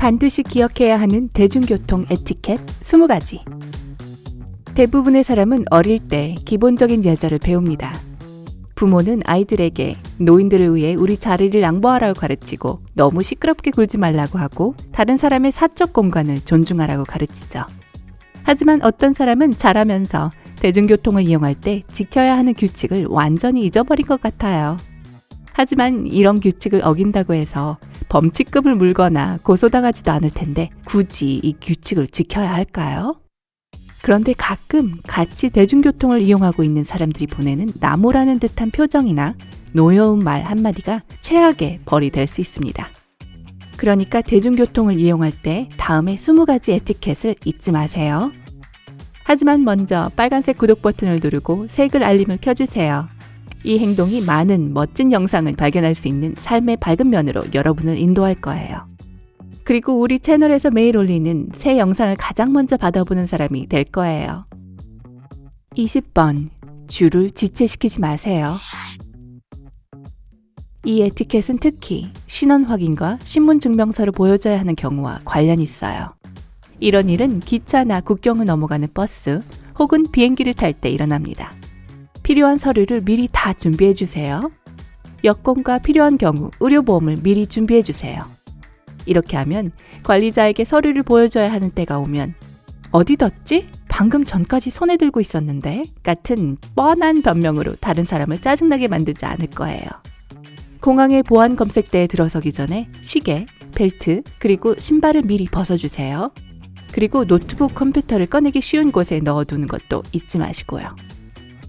반드시 기억해야 하는 대중교통 에티켓 20가지. 대부분의 사람은 어릴 때 기본적인 예절을 배웁니다. 부모는 아이들에게 노인들을 위해 우리 자리를 양보하라고 가르치고 너무 시끄럽게 굴지 말라고 하고 다른 사람의 사적 공간을 존중하라고 가르치죠. 하지만 어떤 사람은 자라면서 대중교통을 이용할 때 지켜야 하는 규칙을 완전히 잊어버린 것 같아요. 하지만 이런 규칙을 어긴다고 해서 범칙금을 물거나 고소당하지도 않을 텐데 굳이 이 규칙을 지켜야 할까요? 그런데 가끔 같이 대중교통을 이용하고 있는 사람들이 보내는 나무라는 듯한 표정이나 노여운 말 한마디가 최악의 벌이 될 수 있습니다. 그러니까 대중교통을 이용할 때 다음에 20가지 에티켓을 잊지 마세요. 하지만 먼저 빨간색 구독 버튼을 누르고 색을 알림을 켜주세요. 이 행동이 많은 멋진 영상을 발견할 수 있는 삶의 밝은 면으로 여러분을 인도할 거예요. 그리고 우리 채널에서 매일 올리는 새 영상을 가장 먼저 받아보는 사람이 될 거예요. 20번, 줄을 지체시키지 마세요. 이 에티켓은 특히 신원 확인과 신분증명서를 보여줘야 하는 경우와 관련이 있어요. 이런 일은 기차나 국경을 넘어가는 버스 혹은 비행기를 탈 때 일어납니다. 필요한 서류를 미리 다 준비해 주세요. 여권과 필요한 경우 의료보험을 미리 준비해 주세요. 이렇게 하면 관리자에게 서류를 보여줘야 하는 때가 오면 어디 뒀지? 방금 전까지 손에 들고 있었는데? 같은 뻔한 변명으로 다른 사람을 짜증나게 만들지 않을 거예요. 공항의 보안 검색대에 들어서기 전에 시계, 벨트, 그리고 신발을 미리 벗어주세요. 그리고 노트북 컴퓨터를 꺼내기 쉬운 곳에 넣어두는 것도 잊지 마시고요.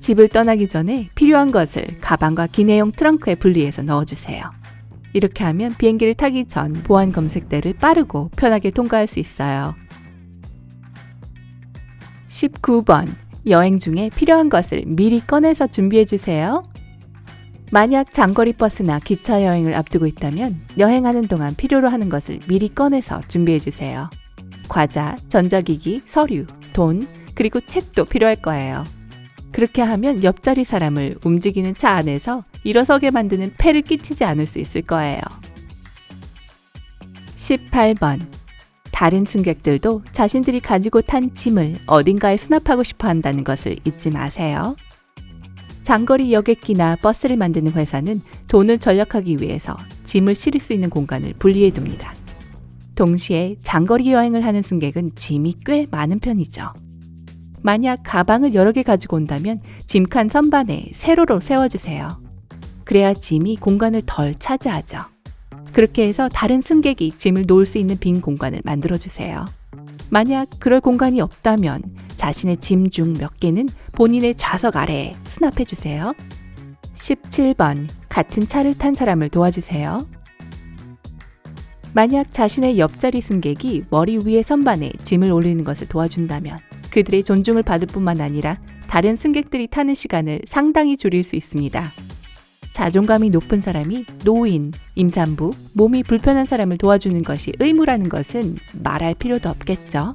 집을 떠나기 전에 필요한 것을 가방과 기내용 트렁크에 분리해서 넣어주세요. 이렇게 하면 비행기를 타기 전 보안 검색대를 빠르고 편하게 통과할 수 있어요. 19번, 여행 중에 필요한 것을 미리 꺼내서 준비해주세요. 만약 장거리 버스나 기차 여행을 앞두고 있다면 여행하는 동안 필요로 하는 것을 미리 꺼내서 준비해주세요. 과자, 전자기기, 서류, 돈, 그리고 책도 필요할 거예요. 그렇게 하면 옆자리 사람을 움직이는 차 안에서 일어서게 만드는 폐를 끼치지 않을 수 있을 거예요. 18번. 다른 승객들도 자신들이 가지고 탄 짐을 어딘가에 수납하고 싶어 한다는 것을 잊지 마세요. 장거리 여객기나 버스를 만드는 회사는 돈을 절약하기 위해서 짐을 실을 수 있는 공간을 분리해 둡니다. 동시에 장거리 여행을 하는 승객은 짐이 꽤 많은 편이죠. 만약 가방을 여러 개 가지고 온다면 짐칸 선반에 세로로 세워주세요. 그래야 짐이 공간을 덜 차지하죠. 그렇게 해서 다른 승객이 짐을 놓을 수 있는 빈 공간을 만들어주세요. 만약 그럴 공간이 없다면 자신의 짐 중 몇 개는 본인의 좌석 아래에 수납해주세요. 17번, 같은 차를 탄 사람을 도와주세요. 만약 자신의 옆자리 승객이 머리 위에 선반에 짐을 올리는 것을 도와준다면 그들의 존중을 받을 뿐만 아니라 다른 승객들이 타는 시간을 상당히 줄일 수 있습니다. 자존감이 높은 사람이 노인, 임산부, 몸이 불편한 사람을 도와주는 것이 의무라는 것은 말할 필요도 없겠죠.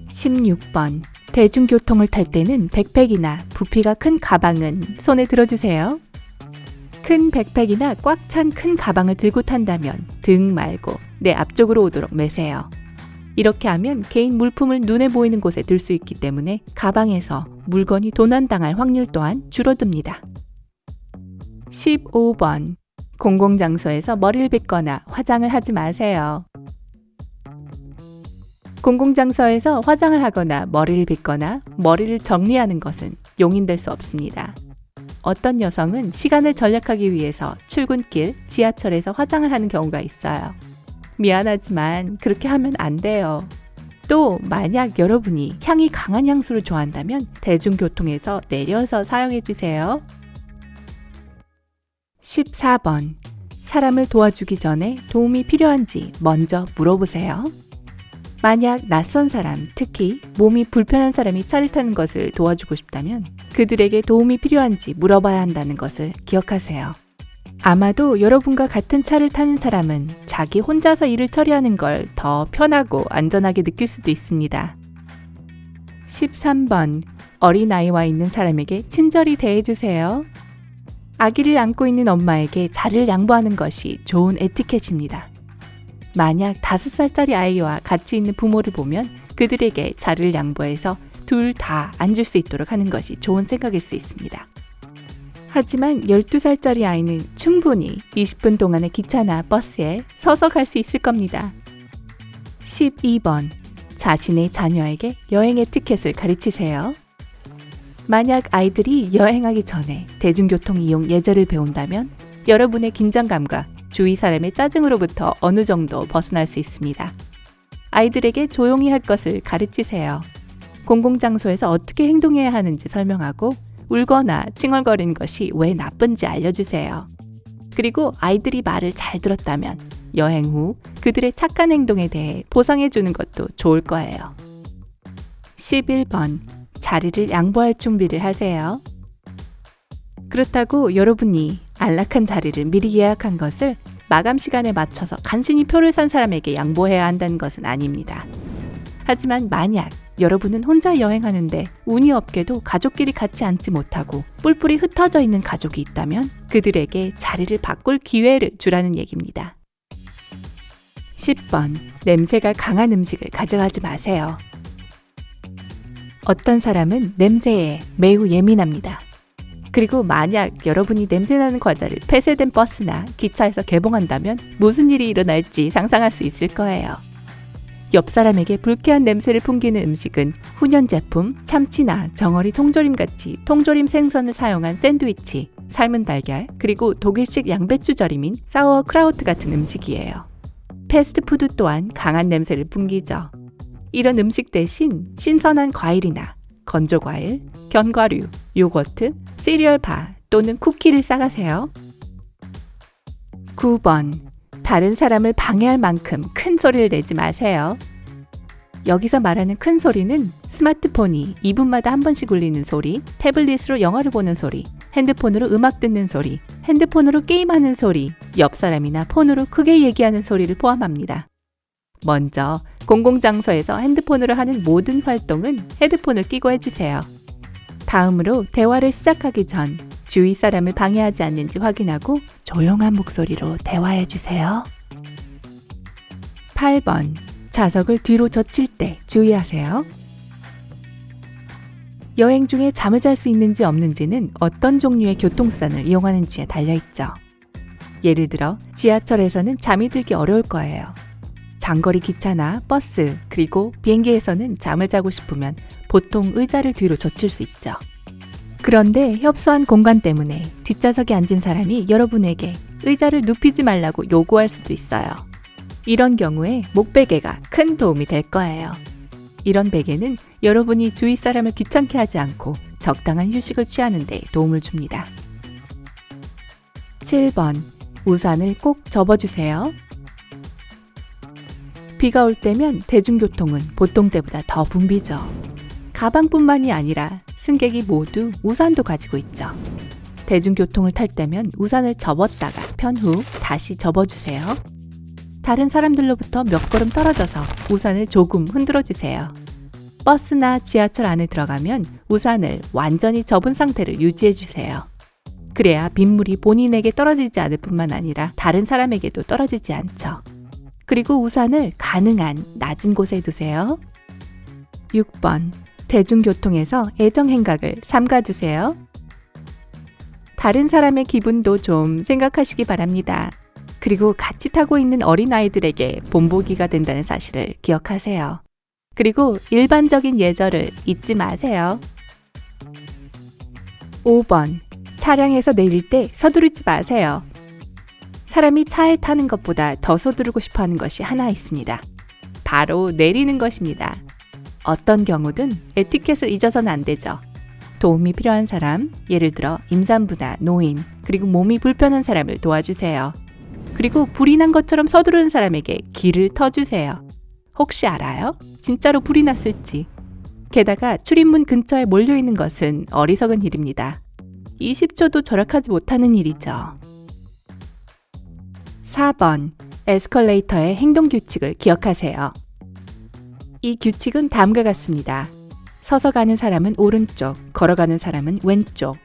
16번. 대중교통을 탈 때는 백팩이나 부피가 큰 가방은 손에 들어주세요. 큰 백팩이나 꽉 찬 큰 가방을 들고 탄다면 등 말고 내 앞쪽으로 오도록 매세요. 이렇게 하면 개인 물품을 눈에 보이는 곳에 들 수 있기 때문에 가방에서 물건이 도난당할 확률 또한 줄어듭니다. 15번. 공공장소에서 머리를 빗거나 화장을 하지 마세요. 공공장소에서 화장을 하거나 머리를 빗거나 머리를 정리하는 것은 용인될 수 없습니다. 어떤 여성은 시간을 절약하기 위해서 출근길, 지하철에서 화장을 하는 경우가 있어요. 미안하지만 그렇게 하면 안 돼요. 또 만약 여러분이 향이 강한 향수를 좋아한다면 대중교통에서 내려서 사용해 주세요. 14번. 사람을 도와주기 전에 도움이 필요한지 먼저 물어보세요. 만약 낯선 사람, 특히 몸이 불편한 사람이 차를 타는 것을 도와주고 싶다면 그들에게 도움이 필요한지 물어봐야 한다는 것을 기억하세요. 아마도 여러분과 같은 차를 타는 사람은 자기 혼자서 일을 처리하는 걸 더 편하고 안전하게 느낄 수도 있습니다. 13번. 어린아이와 있는 사람에게 친절히 대해주세요. 아기를 안고 있는 엄마에게 자리를 양보하는 것이 좋은 에티켓입니다. 만약 5살짜리 아이와 같이 있는 부모를 보면 그들에게 자리를 양보해서 둘 다 앉을 수 있도록 하는 것이 좋은 생각일 수 있습니다. 하지만 12살짜리 아이는 충분히 20분 동안의 기차나 버스에 서서 갈 수 있을 겁니다. 12번. 자신의 자녀에게 여행의 티켓을 가르치세요. 만약 아이들이 여행하기 전에 대중교통 이용 예절을 배운다면 여러분의 긴장감과 주위 사람의 짜증으로부터 어느 정도 벗어날 수 있습니다. 아이들에게 조용히 할 것을 가르치세요. 공공장소에서 어떻게 행동해야 하는지 설명하고 울거나 칭얼거리는 것이 왜 나쁜지 알려주세요. 그리고 아이들이 말을 잘 들었다면 여행 후 그들의 착한 행동에 대해 보상해주는 것도 좋을 거예요. 11번. 자리를 양보할 준비를 하세요. 그렇다고 여러분이 안락한 자리를 미리 예약한 것을 마감 시간에 맞춰서 간신히 표를 산 사람에게 양보해야 한다는 것은 아닙니다. 하지만 만약 여러분은 혼자 여행하는데 운이 없게도 가족끼리 같이 앉지 못하고 뿔뿔이 흩어져 있는 가족이 있다면 그들에게 자리를 바꿀 기회를 주라는 얘기입니다. 10번. 냄새가 강한 음식을 가져가지 마세요. 어떤 사람은 냄새에 매우 예민합니다. 그리고 만약 여러분이 냄새나는 과자를 폐쇄된 버스나 기차에서 개봉한다면 무슨 일이 일어날지 상상할 수 있을 거예요. 옆 사람에게 불쾌한 냄새를 풍기는 음식은 훈연 제품, 참치나 정어리 통조림 같이 통조림 생선을 사용한 샌드위치, 삶은 달걀, 그리고 독일식 양배추 절임인 사우어크라우트 같은 음식이에요. 패스트푸드 또한 강한 냄새를 풍기죠. 이런 음식 대신 신선한 과일이나 건조과일, 견과류, 요거트, 시리얼 바 또는 쿠키를 싸가세요. 9번. 다른 사람을 방해할 만큼 큰 소리를 내지 마세요. 여기서 말하는 큰 소리는 스마트폰이 2분마다 한 번씩 울리는 소리, 태블릿으로 영화를 보는 소리, 핸드폰으로 음악 듣는 소리, 핸드폰으로 게임하는 소리, 옆 사람이나 폰으로 크게 얘기하는 소리를 포함합니다. 먼저 공공장소에서 핸드폰으로 하는 모든 활동은 헤드폰을 끼고 해주세요. 다음으로 대화를 시작하기 전 주위 사람을 방해하지 않는지 확인하고 조용한 목소리로 대화해주세요. 8번. 좌석을 뒤로 젖힐 때 주의하세요. 여행 중에 잠을 잘 수 있는지 없는지는 어떤 종류의 교통수단을 이용하는지에 달려있죠. 예를 들어 지하철에서는 잠이 들기 어려울 거예요. 장거리 기차나 버스, 그리고 비행기에서는 잠을 자고 싶으면 보통 의자를 뒤로 젖힐 수 있죠. 그런데 협소한 공간 때문에 뒷좌석에 앉은 사람이 여러분에게 의자를 눕히지 말라고 요구할 수도 있어요. 이런 경우에 목베개가 큰 도움이 될 거예요. 이런 베개는 여러분이 주위 사람을 귀찮게 하지 않고 적당한 휴식을 취하는 데 도움을 줍니다. 7번. 우산을 꼭 접어주세요. 비가 올 때면 대중교통은 보통 때보다 더 붐비죠. 가방뿐만이 아니라 승객이 모두 우산도 가지고 있죠. 대중교통을 탈 때면 우산을 접었다가 편 후 다시 접어주세요. 다른 사람들로부터 몇 걸음 떨어져서 우산을 조금 흔들어주세요. 버스나 지하철 안에 들어가면 우산을 완전히 접은 상태를 유지해주세요. 그래야 빗물이 본인에게 떨어지지 않을 뿐만 아니라 다른 사람에게도 떨어지지 않죠. 그리고 우산을 가능한 낮은 곳에 두세요. 6번. 대중교통에서 애정행각을 삼가두세요. 다른 사람의 기분도 좀 생각하시기 바랍니다. 그리고 같이 타고 있는 어린아이들에게 본보기가 된다는 사실을 기억하세요. 그리고 일반적인 예절을 잊지 마세요. 5번. 차량에서 내릴 때 서두르지 마세요. 사람이 차에 타는 것보다 더 서두르고 싶어하는 것이 하나 있습니다. 바로 내리는 것입니다. 어떤 경우든 에티켓을 잊어서는 안 되죠. 도움이 필요한 사람, 예를 들어 임산부나 노인, 그리고 몸이 불편한 사람을 도와주세요. 그리고 불이 난 것처럼 서두르는 사람에게 길을 터주세요. 혹시 알아요? 진짜로 불이 났을지. 게다가 출입문 근처에 몰려있는 것은 어리석은 일입니다. 20초도 절약하지 못하는 일이죠. 4번. 에스컬레이터의 행동 규칙을 기억하세요. 이 규칙은 다음과 같습니다. 서서 가는 사람은 오른쪽, 걸어가는 사람은 왼쪽.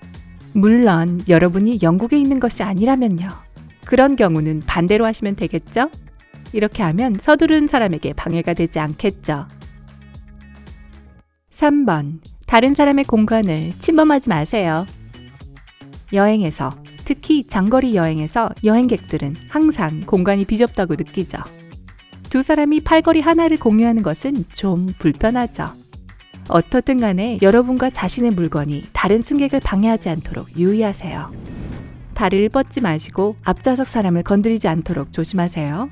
물론 여러분이 영국에 있는 것이 아니라면요. 그런 경우는 반대로 하시면 되겠죠? 이렇게 하면 서두른 사람에게 방해가 되지 않겠죠. 3번. 다른 사람의 공간을 침범하지 마세요. 여행에서, 특히 장거리 여행에서 여행객들은 항상 공간이 비좁다고 느끼죠. 두 사람이 팔걸이 하나를 공유하는 것은 좀 불편하죠. 어떻든 간에 여러분과 자신의 물건이 다른 승객을 방해하지 않도록 유의하세요. 다리를 뻗지 마시고 앞좌석 사람을 건드리지 않도록 조심하세요.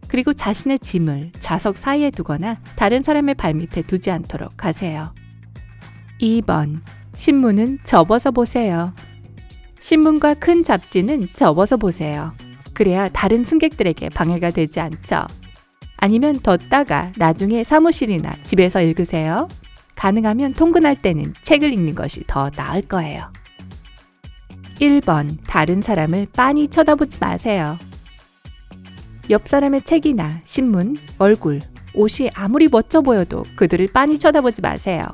그리고 자신의 짐을 좌석 사이에 두거나 다른 사람의 발밑에 두지 않도록 하세요. 2번. 신문은 접어서 보세요. 신문과 큰 잡지는 접어서 보세요. 그래야 다른 승객들에게 방해가 되지 않죠. 아니면 뒀다가 나중에 사무실이나 집에서 읽으세요. 가능하면 통근할 때는 책을 읽는 것이 더 나을 거예요. 1번. 다른 사람을 빤히 쳐다보지 마세요. 옆 사람의 책이나 신문, 얼굴, 옷이 아무리 멋져 보여도 그들을 빤히 쳐다보지 마세요.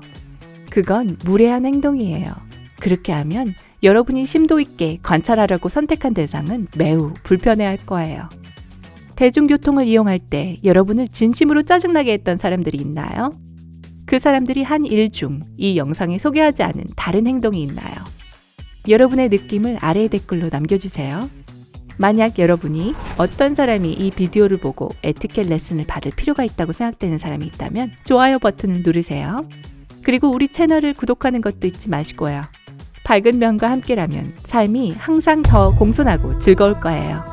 그건 무례한 행동이에요. 그렇게 하면 여러분이 심도 있게 관찰하려고 선택한 대상은 매우 불편해할 거예요. 대중교통을 이용할 때 여러분을 진심으로 짜증나게 했던 사람들이 있나요? 그 사람들이 한 일 중 이 영상에 소개하지 않은 다른 행동이 있나요? 여러분의 느낌을 아래의 댓글로 남겨주세요. 만약 여러분이 어떤 사람이 이 비디오를 보고 에티켓 레슨을 받을 필요가 있다고 생각되는 사람이 있다면 좋아요 버튼을 누르세요. 그리고 우리 채널을 구독하는 것도 잊지 마시고요. 밝은 면과 함께라면 삶이 항상 더 공손하고 즐거울 거예요.